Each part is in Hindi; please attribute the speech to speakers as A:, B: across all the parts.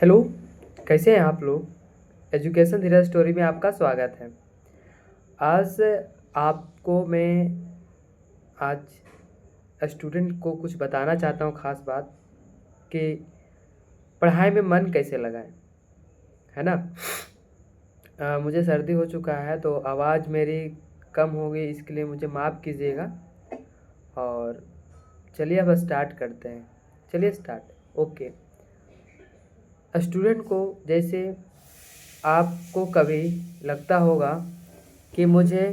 A: हेलो, कैसे हैं आप लोग? एजुकेशन धीरज स्टोरी में आपका स्वागत है। आज आपको मैं आज स्टूडेंट को कुछ बताना चाहता हूँ ख़ास बात कि पढ़ाई में मन कैसे लगाएं, है ना? मुझे सर्दी हो चुका है तो आवाज़ मेरी कम हो गई, इसके लिए मुझे माफ़ कीजिएगा। और चलिए अब स्टार्ट करते हैं। चलिए स्टार्ट। ओके। स्टूडेंट को जैसे आपको कभी लगता होगा कि मुझे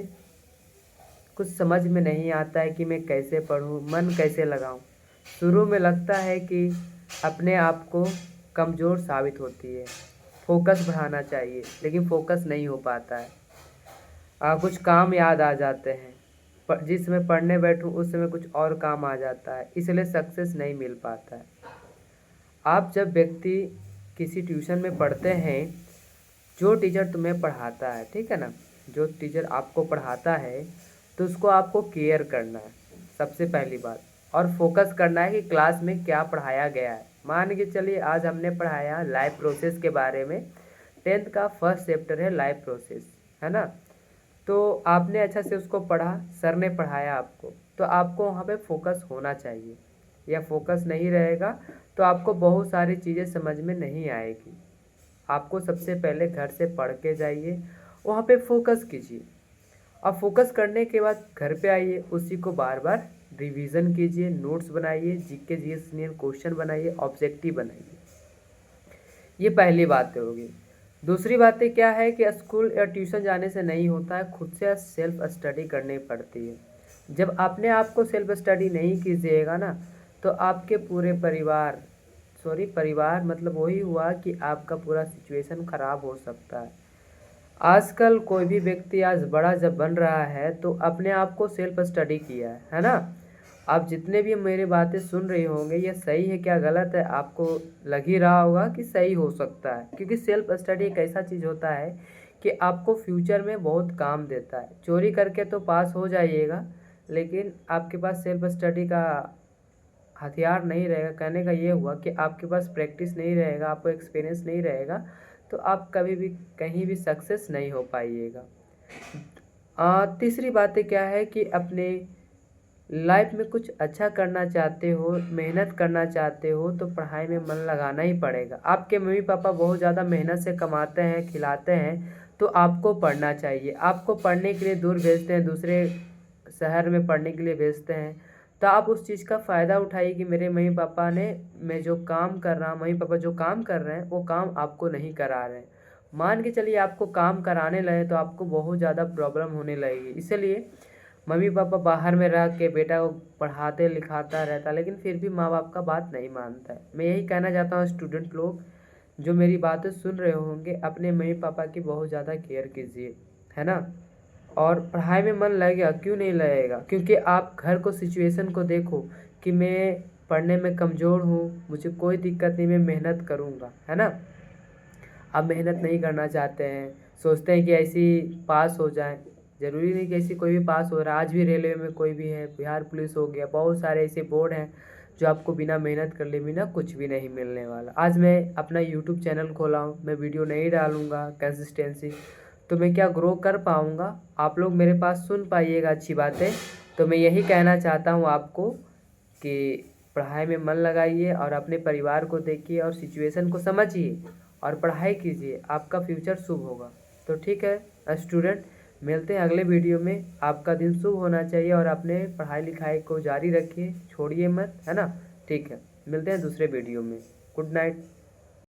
A: कुछ समझ में नहीं आता है कि मैं कैसे पढूँ, मन कैसे लगाऊँ। शुरू में लगता है कि अपने आप को कमज़ोर साबित होती है, फोकस बढ़ाना चाहिए लेकिन फोकस नहीं हो पाता है। कुछ काम याद आ जाते हैं, जिस समय पढ़ने बैठूँ उस समय कुछ और काम आ जाता है, इसलिए सक्सेस नहीं मिल पाता है। आप जब व्यक्ति किसी ट्यूशन में पढ़ते हैं, जो टीचर तुम्हें पढ़ाता है, ठीक है ना, जो टीचर आपको पढ़ाता है तो उसको आपको केयर करना है सबसे पहली बात, और फोकस करना है कि क्लास में क्या पढ़ाया गया है। मान के चलिए आज हमने पढ़ाया लाइफ प्रोसेस के बारे में। 10th का फर्स्ट चैप्टर है लाइफ प्रोसेस, है ना। तो आपने अच्छा से उसको पढ़ा, सर ने पढ़ाया आपको, तो आपको वहाँ पे फोकस होना चाहिए। या फोकस नहीं रहेगा तो आपको बहुत सारी चीज़ें समझ में नहीं आएगी। आपको सबसे पहले घर से पढ़ के जाइए, वहाँ पे फोकस कीजिए। अब फोकस करने के बाद घर पे आइए, उसी को बार बार रिवीजन कीजिए, नोट्स बनाइए, जीके जीएस क्वेश्चन बनाइए, ऑब्जेक्टिव बनाइए। ये पहली बात होगी। दूसरी बातें क्या है कि स्कूल या ट्यूशन जाने से नहीं होता है, खुद से सेल्फ स्टडी करनी पड़ती है। जब आपने आपको सेल्फ स्टडी नहीं कीजिएगा ना, तो आपके पूरे परिवार मतलब वही हुआ कि आपका पूरा सिचुएशन ख़राब हो सकता है। आजकल कोई भी व्यक्ति आज बड़ा जब बन रहा है तो अपने आप को सेल्फ स्टडी किया है ना। आप जितने भी मेरी बातें सुन रहे होंगे, ये सही है क्या गलत है आपको लग ही रहा होगा कि सही हो सकता है, क्योंकि सेल्फ स्टडी एक ऐसा चीज़ होता है कि आपको फ्यूचर में बहुत काम देता है। चोरी करके तो पास हो जाइएगा, लेकिन आपके पास सेल्फ स्टडी का हथियार नहीं रहेगा। कहने का ये हुआ कि आपके पास प्रैक्टिस नहीं रहेगा, आपको एक्सपीरियंस नहीं रहेगा, तो आप कभी भी कहीं भी सक्सेस नहीं हो पाइएगा। तीसरी बातें क्या है कि अपने लाइफ में कुछ अच्छा करना चाहते हो, मेहनत करना चाहते हो, तो पढ़ाई में मन लगाना ही पड़ेगा। आपके मम्मी पापा बहुत ज़्यादा मेहनत से कमाते हैं, खिलाते हैं, तो आपको पढ़ना चाहिए। आपको पढ़ने के लिए दूर भेजते हैं, दूसरे शहर में पढ़ने के लिए भेजते हैं, तो आप उस चीज़ का फ़ायदा उठाइए कि मेरे मम्मी पापा ने, मैं जो काम कर रहा हूँ, मम्मी पापा जो काम कर रहे हैं वो काम आपको नहीं करा रहे हैं। मान के चलिए आपको काम कराने लगे तो आपको बहुत ज़्यादा प्रॉब्लम होने लगेगी। इसलिए मम्मी पापा बाहर में रह के बेटा को पढ़ाते लिखाता रहता, लेकिन फिर भी माँ बाप का बात नहीं मानता है। मैं यही कहना चाहता हूँ स्टूडेंट लोग जो मेरी बातें सुन रहे होंगे, अपने मम्मी पापा की बहुत ज़्यादा केयर कीजिए, है ना। और पढ़ाई में मन लगेगा, क्यों नहीं लगेगा, क्योंकि आप घर को सिचुएशन को देखो कि मैं पढ़ने में कमज़ोर हूँ, मुझे कोई दिक्कत नहीं, मैं मेहनत करूँगा, है ना। आप मेहनत नहीं करना चाहते हैं, सोचते हैं कि ऐसी पास हो जाए। ज़रूरी नहीं कि ऐसी कोई भी पास हो रहा है। आज भी रेलवे में कोई भी है, बिहार पुलिस हो गया, बहुत सारे ऐसे बोर्ड हैं जो आपको बिना मेहनत कर ले बिना कुछ भी नहीं मिलने वाला। आज मैं अपना यूट्यूब चैनल खोला हूँ, मैं वीडियो नहीं डालूँगा कंसिस्टेंसी, तो मैं क्या ग्रो कर पाऊँगा? आप लोग मेरे पास सुन पाइएगा अच्छी बातें। तो मैं यही कहना चाहता हूँ आपको कि पढ़ाई में मन लगाइए और अपने परिवार को देखिए और सिचुएशन को समझिए और पढ़ाई कीजिए, आपका फ्यूचर शुभ होगा। तो ठीक है स्टूडेंट, मिलते हैं अगले वीडियो में। आपका दिन शुभ होना चाहिए और अपने पढ़ाई लिखाई को जारी रखिए, छोड़िए मत, है ना। ठीक है, मिलते हैं दूसरे वीडियो में। Good night.